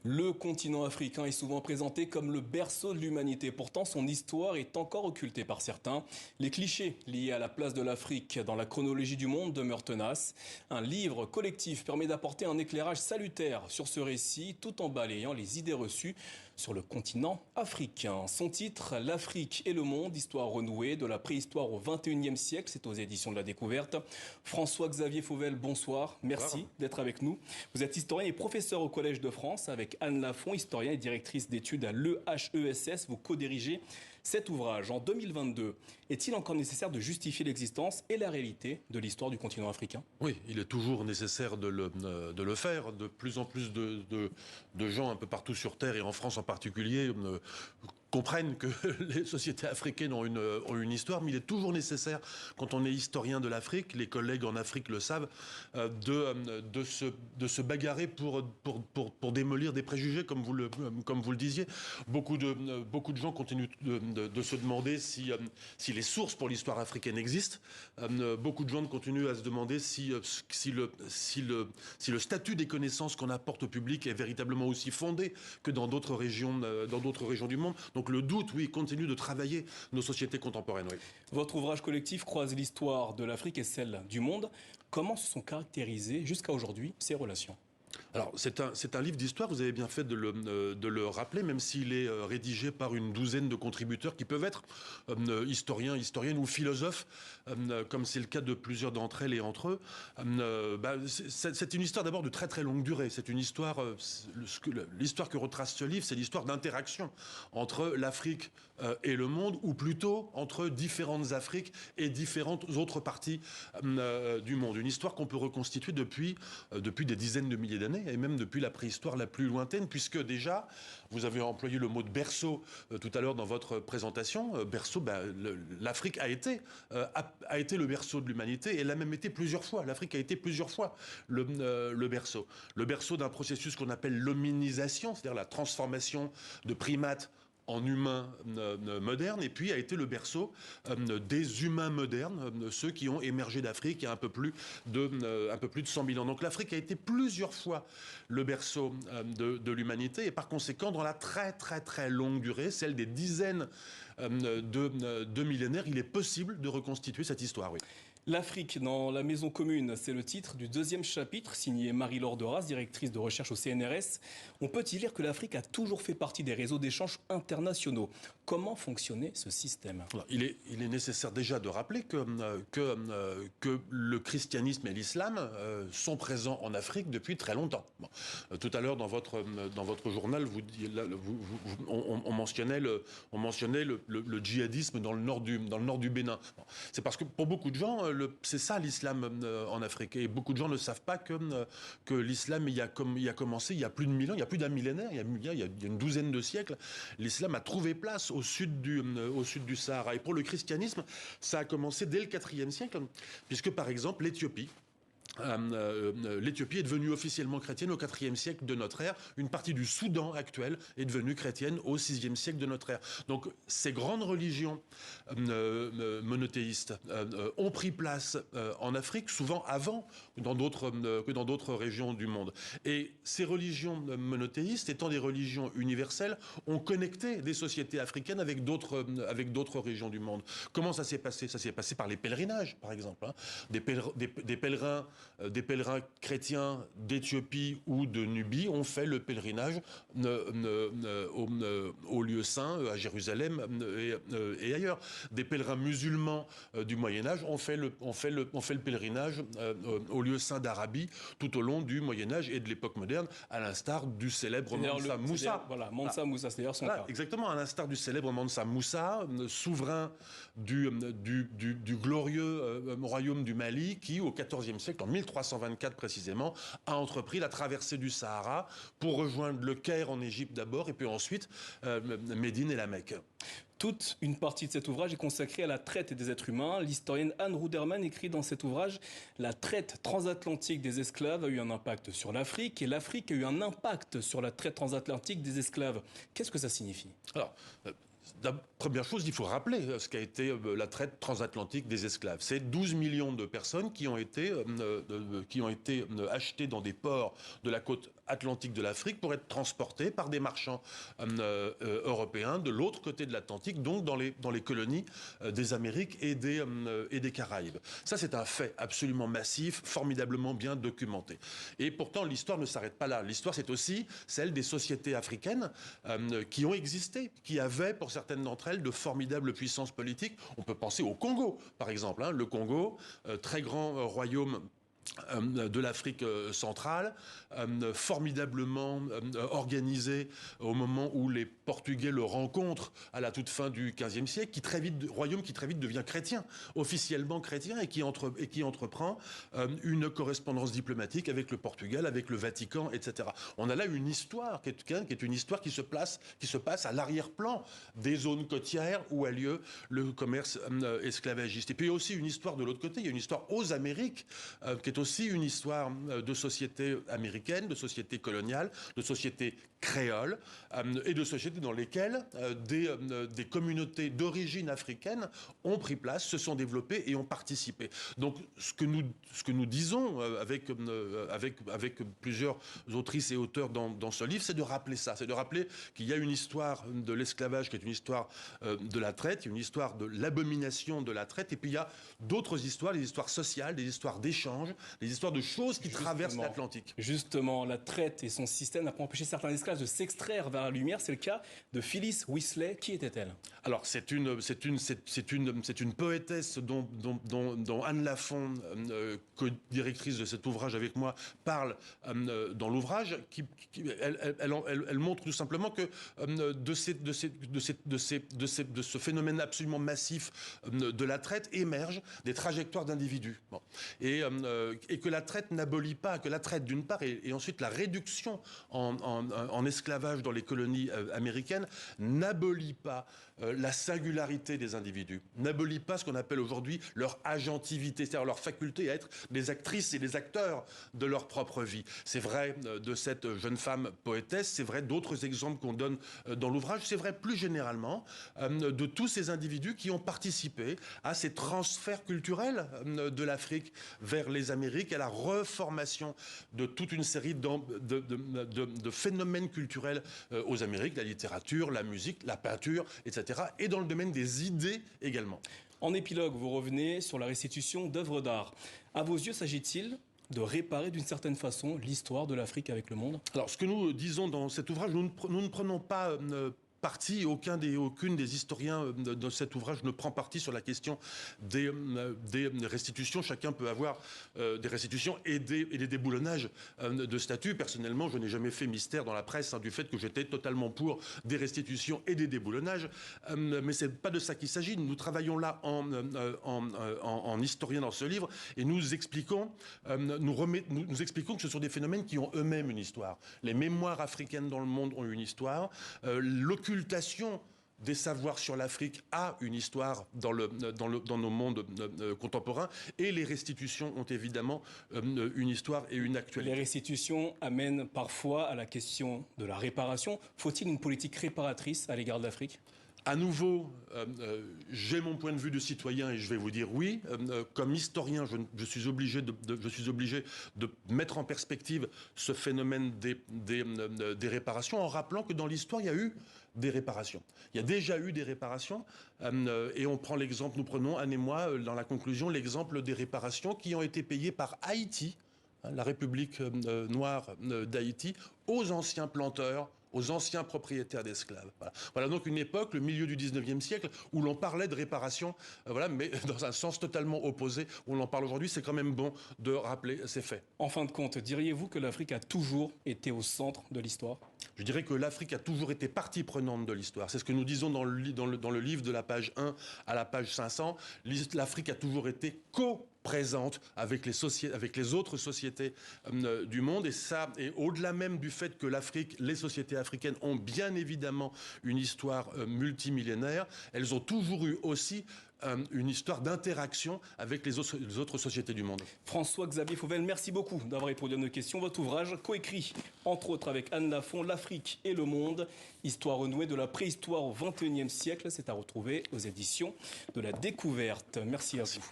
Le continent africain est souvent présenté comme le berceau de l'humanité. Pourtant, son histoire est encore occultée par certains. Les clichés liés à la place de l'Afrique dans la chronologie du monde demeurent tenaces. Un livre collectif permet d'apporter un éclairage salutaire sur ce récit tout en balayant les idées reçues sur le continent africain. Son titre, L'Afrique et le monde, histoire renouée de la préhistoire au XXIe siècle. C'est aux éditions de la Découverte. François-Xavier Fauvel, bonsoir. Merci d'être avec nous. Vous êtes historien et professeur au Collège de France avec Anne Lafont, historienne et directrice d'études à l'EHESS. Vous co-dirigez cet ouvrage. En 2022, est-il encore nécessaire de justifier l'existence et la réalité de l'histoire du continent africain ? Oui, il est toujours nécessaire de le faire. De plus en plus de gens un peu partout sur Terre, et en France en particulier, comprennent que les sociétés africaines ont une histoire, mais il est toujours nécessaire, quand on est historien de l'Afrique, les collègues en Afrique le savent, de se bagarrer pour démolir des préjugés, comme vous le disiez. Beaucoup de gens continuent de se demander si les sources pour l'histoire africaine existent. Beaucoup de gens continuent à se demander si le statut des connaissances qu'on apporte au public est véritablement aussi fondé que dans d'autres régions du monde. Donc le doute, oui, continue de travailler nos sociétés contemporaines. Oui. Votre ouvrage collectif croise l'histoire de l'Afrique et celle du monde. Comment se sont caractérisées jusqu'à aujourd'hui ces relations ? Alors, c'est un livre d'histoire, vous avez bien fait de le rappeler, même s'il est rédigé par une douzaine de contributeurs qui peuvent être historiens, historiennes ou philosophes, comme c'est le cas de plusieurs d'entre elles et entre eux. C'est une histoire d'abord de très très longue durée. C'est une histoire, l'histoire que retrace ce livre, c'est l'histoire d'interaction entre l'Afrique et le monde, ou plutôt entre différentes Afriques et différentes autres parties du monde. Une histoire qu'on peut reconstituer depuis des dizaines de milliers d'années, et même depuis la préhistoire la plus lointaine, puisque déjà, vous avez employé le mot de berceau tout à l'heure dans votre présentation. Berceau, l'Afrique a été le berceau de l'humanité, et elle a même été plusieurs fois. L'Afrique a été plusieurs fois le berceau. Le berceau d'un processus qu'on appelle l'hominisation, c'est-à-dire la transformation de primates en humains modernes, et puis a été le berceau des humains modernes, ceux qui ont émergé d'Afrique il y a un peu plus de 100 000 ans. Donc l'Afrique a été plusieurs fois le berceau de l'humanité, et par conséquent, dans la très très très longue durée, celle des dizaines de millénaires, il est possible de reconstituer cette histoire, oui. L'Afrique dans la maison commune, c'est le titre du deuxième chapitre, signé Marie-Laure Deras, directrice de recherche au CNRS. On peut y lire que l'Afrique a toujours fait partie des réseaux d'échanges internationaux. Comment fonctionnait ce système ? Alors, il est nécessaire déjà de rappeler que le christianisme et l'islam sont présents en Afrique depuis très longtemps. Bon. Tout à l'heure, dans votre journal, on mentionnait le djihadisme dans le nord du Bénin. Bon. C'est parce que pour beaucoup de gens, c'est ça l'islam en Afrique. Et beaucoup de gens ne savent pas que l'islam il y a commencé il y a plus de 1000 ans, il y a plus d'un millénaire, il y a une douzaine de siècles. L'islam a trouvé place au sud du Sahara. Et pour le christianisme, ça a commencé dès le IVe siècle, puisque par exemple l'Éthiopie est devenue officiellement chrétienne au IVe siècle de notre ère. Une partie du Soudan actuel est devenue chrétienne au VIe siècle de notre ère. Donc ces grandes religions monothéistes ont pris place en Afrique, souvent avant que dans d'autres régions du monde. Et ces religions monothéistes, étant des religions universelles, ont connecté des sociétés africaines avec d'autres régions du monde. Comment ça s'est passé ? Ça s'est passé par les pèlerinages, par exemple. Hein. Des pèlerins chrétiens d'Éthiopie ou de Nubie ont fait le pèlerinage au lieu saint, à Jérusalem et ailleurs. Des pèlerins musulmans du Moyen-Âge ont fait le pèlerinage au lieu saint d'Arabie tout au long du Moyen-Âge et de l'époque moderne, à l'instar du célèbre Mansa Moussa. Voilà, Mansa Moussa, c'est d'ailleurs son cas. Exactement, à l'instar du célèbre Mansa Moussa, souverain du glorieux royaume du Mali, qui, au XIVe siècle, en 1324 précisément, a entrepris la traversée du Sahara pour rejoindre le Caire en Égypte d'abord, et puis ensuite Médine et la Mecque. Toute une partie de cet ouvrage est consacrée à la traite des êtres humains. L'historienne Anne Ruderman écrit dans cet ouvrage « La traite transatlantique des esclaves a eu un impact sur l'Afrique et l'Afrique a eu un impact sur la traite transatlantique des esclaves ». Qu'est-ce que ça signifie ? Alors, la première chose, il faut rappeler ce qu'a été la traite transatlantique des esclaves. C'est 12 millions de personnes qui ont été achetées dans des ports de la côte atlantique de l'Afrique pour être transportés par des marchands européens de l'autre côté de l'Atlantique, donc dans les colonies des Amériques et des Caraïbes. Ça, c'est un fait absolument massif, formidablement bien documenté. Et pourtant, l'histoire ne s'arrête pas là. L'histoire, c'est aussi celle des sociétés africaines qui ont existé, qui avaient, pour certaines d'entre elles, de formidables puissances politiques. On peut penser au Congo, par exemple. Le Congo, très grand royaume de l'Afrique centrale, formidablement organisé au moment où les Portugais le rencontrent à la toute fin du XVe siècle, royaume qui très vite devient chrétien, officiellement chrétien, et qui entreprend une correspondance diplomatique avec le Portugal, avec le Vatican, etc. On a là une histoire qui est une histoire qui se passe à l'arrière-plan des zones côtières où a lieu le commerce esclavagiste. Et puis il y a aussi une histoire de l'autre côté, il y a une histoire aux Amériques, qui est aussi une histoire de société américaine, de société coloniale, de société créole et de sociétés dans lesquelles des communautés d'origine africaine ont pris place, se sont développées et ont participé. Donc ce que nous disons avec plusieurs autrices et auteurs dans ce livre, c'est de rappeler ça, c'est de rappeler qu'il y a une histoire de l'esclavage qui est une histoire de la traite, une histoire de l'abomination de la traite, et puis il y a d'autres histoires, des histoires sociales, des histoires d'échanges, des histoires de choses qui traversent l'Atlantique. Justement, la traite et son système n'a pas empêché certains esclaves de s'extraire vers la lumière. C'est le cas de Phyllis Wesley. Qui était-elle? Alors, c'est une poétesse dont Anne Lafond, co-directrice de cet ouvrage avec moi, parle dans l'ouvrage. Elle montre tout simplement que de ce phénomène absolument massif de la traite émergent des trajectoires d'individus. Bon. Et que la traite n'abolit pas, que la traite d'une part, et ensuite la réduction en esclavage dans les colonies américaines n'abolit pas la singularité des individus, n'abolit pas ce qu'on appelle aujourd'hui leur agentivité, c'est-à-dire leur faculté à être des actrices et des acteurs de leur propre vie. C'est vrai de cette jeune femme poétesse, c'est vrai d'autres exemples qu'on donne dans l'ouvrage, c'est vrai plus généralement de tous ces individus qui ont participé à ces transferts culturels de l'Afrique vers les Amériques, à la reformation de toute une série de phénomènes culturels aux Amériques, la littérature, la musique, la peinture, etc. Et dans le domaine des idées également. En épilogue, vous revenez sur la restitution d'œuvres d'art. À vos yeux, s'agit-il de réparer d'une certaine façon l'histoire de l'Afrique avec le monde? Alors, ce que nous disons dans cet ouvrage, nous ne prenons pas parti, aucune des historiens de cet ouvrage ne prend parti sur la question des restitutions. Chacun peut avoir des restitutions et des déboulonnages de statues. Personnellement, je n'ai jamais fait mystère dans la presse du fait que j'étais totalement pour des restitutions et des déboulonnages. Mais c'est pas de ça qu'il s'agit. Nous travaillons là en historien dans ce livre et nous expliquons que ce sont des phénomènes qui ont eux-mêmes une histoire. Les mémoires africaines dans le monde ont une histoire. L'occultation des savoirs sur l'Afrique a une histoire dans nos mondes contemporains, et les restitutions ont évidemment une histoire et une actualité. Les restitutions amènent parfois à la question de la réparation. Faut-il une politique réparatrice à l'égard de l'Afrique ? À nouveau, j'ai mon point de vue de citoyen et je vais vous dire oui. Comme historien, je suis obligé de mettre en perspective ce phénomène des réparations en rappelant que dans l'histoire, il y a eu des réparations. Il y a déjà eu des réparations et on prend l'exemple, nous prenons, Anne et moi, dans la conclusion, l'exemple des réparations qui ont été payées par Haïti, la République noire d'Haïti, aux anciens planteurs, aux anciens propriétaires d'esclaves. Voilà donc une époque, le milieu du 19e siècle, où l'on parlait de réparation, mais dans un sens totalement opposé, où l'on parle aujourd'hui. C'est quand même bon de rappeler ces faits. En fin de compte, diriez-vous que l'Afrique a toujours été au centre de l'histoire ? Je dirais que l'Afrique a toujours été partie prenante de l'histoire. C'est ce que nous disons dans le livre de la page 1 à la page 500. L'Afrique a toujours été présente avec les autres sociétés du monde, et ça, et au-delà même du fait que les sociétés africaines ont bien évidemment une histoire multimillénaire, elles ont toujours eu aussi une histoire d'interaction avec les autres sociétés du monde. François-Xavier Fauvel, merci beaucoup d'avoir répondu à nos questions. Votre ouvrage, coécrit entre autres avec Anne Lafond, L'Afrique et le monde, histoire renouée de la préhistoire au XXIe siècle, c'est à retrouver aux éditions de la Découverte. Merci à vous.